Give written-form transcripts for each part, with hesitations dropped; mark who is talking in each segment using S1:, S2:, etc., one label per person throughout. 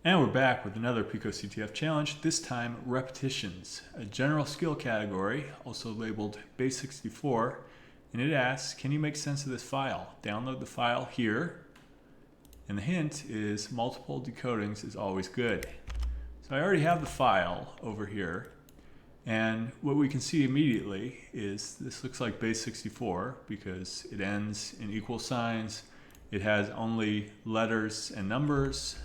S1: And we're back with another PicoCTF challenge, this time repetitions, a general skill category, also labeled base64, and it asks, can you make sense of this file? Download the file here, and the hint is multiple decodings is always good. So I already have the file over here, and what we can see immediately is this looks like base64 because it ends in equal signs, it has only letters and numbers.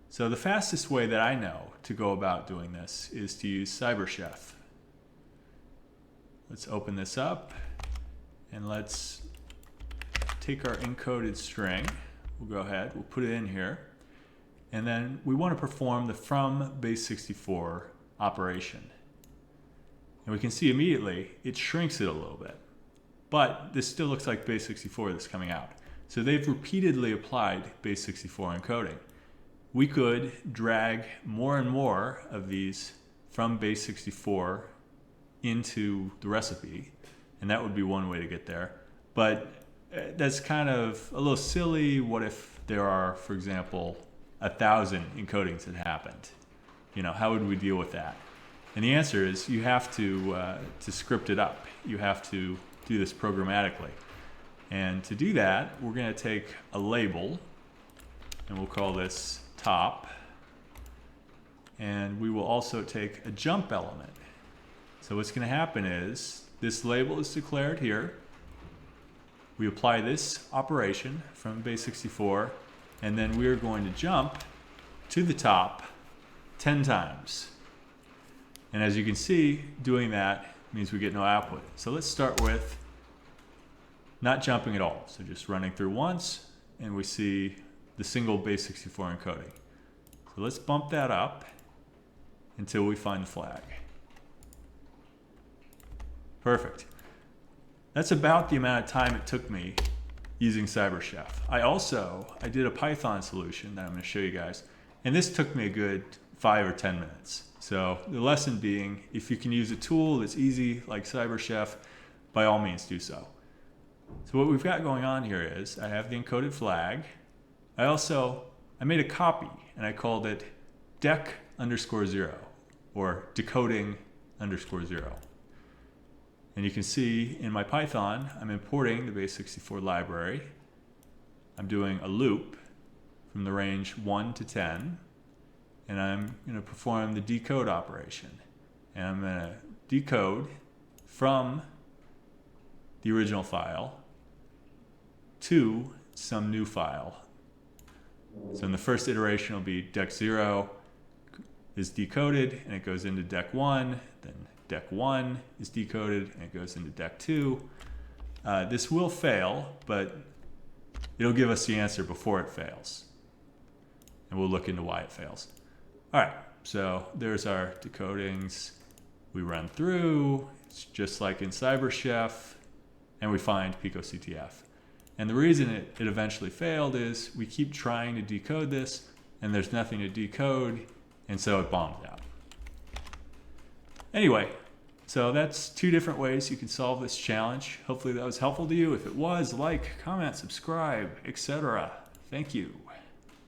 S1: So the fastest way that I know to go about doing this is to use CyberChef. Let's open this up and let's take our encoded string. We'll go ahead, we'll put it in here. And then we want to perform the from base64 operation. And we can see immediately it shrinks it a little bit. But this still looks like base64 that's coming out. So they've repeatedly applied base64 encoding. We could drag more and more of these from base64 into the recipe, and that would be one way to get there. But that's kind of a little silly. What if there are, for example, 1,000 encodings that happened? You know, how would we deal with that? And the answer is you have to script it up. You have to do this programmatically. And to do that, we're going to take a label, and we'll call this top, and we will also take a jump element. So what's going to happen is this label is declared here. We apply this operation from base64, and then we are going to jump to the top 10 times. And as you can see, doing that means we get no output. So let's start with not jumping at all. So just running through once, and we see the single base64 encoding. So let's bump that up until we find the flag. Perfect. That's about the amount of time it took me using CyberChef. I did a Python solution that I'm going to show you guys, and this took me a good 5 or 10 minutes. So the lesson being, if you can use a tool that's easy like CyberChef, by all means do so. So what we've got going on here is I have the encoded flag. I made a copy and I called it dec_0 or decoding_0. And you can see in my Python, I'm importing the base64 library. I'm doing a loop from the range 1 to 10, and I'm going to perform the decode operation. And I'm going to decode from the original file to some new file. So in the first iteration will be dec0 is decoded and it goes into dec1, then dec1 is decoded and it goes into dec2. This will fail, but it'll give us the answer before it fails. And we'll look into why it fails. All right, so there's our decodings. We run through, it's just like in CyberChef, and we find PicoCTF. And the reason it eventually failed is we keep trying to decode this and there's nothing to decode, and so it bombed out. Anyway, so that's 2 different ways you can solve this challenge. Hopefully that was helpful to you. If it was, like, comment, subscribe, etc. Thank you.